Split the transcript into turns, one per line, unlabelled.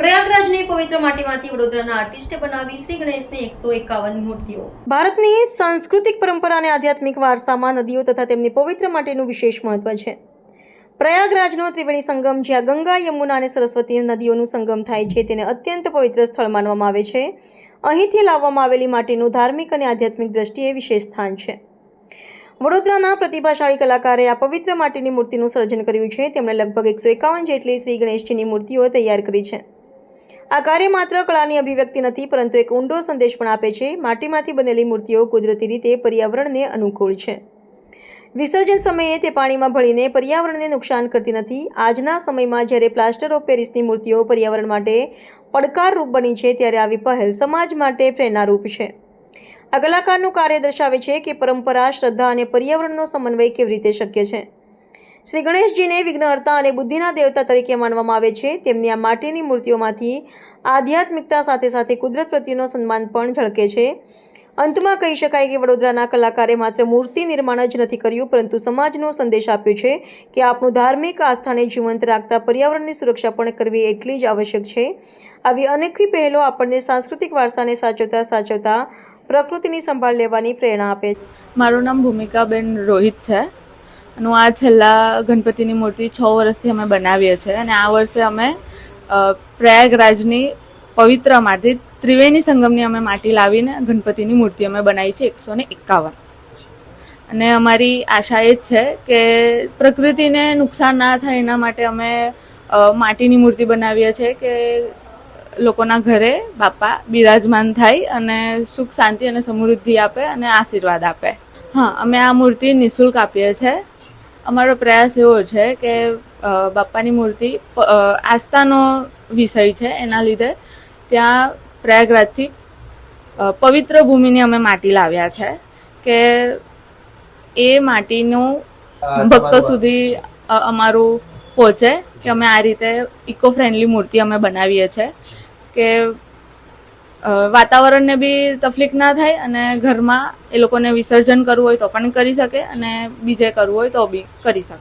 પ્રયાગરાજની પવિત્ર માટીમાંથી વડોદરાના આર્ટિસ્ટે બનાવી શ્રી ગણેશની 151 મૂર્તિઓ। ભારતની સાંસ્કૃતિક પરંપરા અને આધ્યાત્મિક વારસામાં નદીઓ તથા તેમની પવિત્ર માટીનું વિશેષ મહત્વ છે। પ્રયાગરાજનો ત્રિવેણી સંગમ, જ્યાં ગંગા, યમુના અને સરસ્વતી નદીઓનું સંગમ થાય છે, તેને અત્યંત પવિત્ર સ્થળ માનવામાં આવે છે। અહીંથી લાવવામાં આવેલી માટીનું ધાર્મિક અને આધ્યાત્મિક દ્રષ્ટિએ વિશેષ સ્થાન છે। વડોદરાના પ્રતિભાશાળી કલાકારે આ પવિત્ર માટીની મૂર્તિનું સર્જન કર્યું છે। તેમણે લગભગ 151 જેટલી શ્રી ગણેશજીની મૂર્તિઓ તૈયાર કરી છે। આ કાર્ય માત્ર કળાની અભિવ્યક્તિ નથી, પરંતુ એક ઊંડો સંદેશ પણ આપે છે। માટીમાંથી બનેલી મૂર્તિઓ કુદરતી રીતે પર્યાવરણને અનુકૂળ છે। વિસર્જન સમયે તે પાણીમાં ભળીને પર્યાવરણને નુકસાન કરતી નથી। આજના સમયમાં જ્યારે પ્લાસ્ટર ઓફ પેરિસની મૂર્તિઓ પર્યાવરણ માટે પડકારરૂપ બની છે, ત્યારે આવી પહેલ સમાજ માટે પ્રેરણારૂપ છે। આ કલાકારનું કાર્ય દર્શાવે છે કે પરંપરા, શ્રદ્ધા અને પર્યાવરણનો સમન્વય કેવી રીતે શક્ય છે। શ્રી ગણેશજીને વિઘ્નહર્તા અને બુદ્ધિના દેવતા તરીકે માનવામાં આવે છે। તેમની આ માટીની મૂર્તિઓમાંથી આધ્યાત્મિકતા સાથે સાથે કુદરત પ્રત્યેનો સન્માન પણ ઝળકે છે। અંતમાં કહી શકાય કે વડોદરાના કલાકારે માત્ર મૂર્તિ નિર્માણ જ નથી કર્યું, પરંતુ સમાજનો સંદેશ આપ્યો છે કે આપણું ધાર્મિક આસ્થાને જીવંત રાખતા પર્યાવરણની સુરક્ષા પણ કરવી એટલી જ આવશ્યક છે। આવી અનેક પહેલો આપણને સાંસ્કૃતિક વારસાને સાચવતા પ્રકૃતિની સંભાળ લેવાની પ્રેરણા આપે છે।
મારું નામ ભૂમિકાબેન રોહિત છે અને હું આ છેલ્લા ગણપતિની મૂર્તિ 6 વર્ષથી અમે બનાવીએ છીએ અને આ વર્ષે અમે પ્રયાગરાજની પવિત્ર માટી ત્રિવેણી સંગમની અમે માટી લાવીને ગણપતિની મૂર્તિ અમે બનાવી છે 151। અને અમારી આશા એ જ છે કે પ્રકૃતિને નુકસાન ના થાય એના માટે અમે માટીની મૂર્તિ બનાવીએ છીએ કે લોકોના ઘરે બાપા બિરાજમાન થાય અને સુખ, શાંતિ અને સમૃદ્ધિ આપે અને આશીર્વાદ આપે। હા, અમે આ મૂર્તિ નિઃશુલ્ક આપીએ છીએ। અમારો પ્રયાસ એવો છે કે બાપાની મૂર્તિ આસ્થાનો વિષય છે, એના લીધે ત્યાં પ્રયાગરાજથી પવિત્ર ભૂમિની અમે માટી લાવ્યા છે કે એ માટીનું ભક્તો સુધી અમારું પહોંચે કે અમે આ રીતે ઇકો ફ્રેન્ડલી મૂર્તિ અમે બનાવીએ છીએ કે વાતાવરણને બી તકલીફ ના થાય અને ઘરમાં એ લોકોને વિસર્જન કરવું હોય તો પણ કરી શકે અને બીજે કરવું હોય તો બી કરી શકે।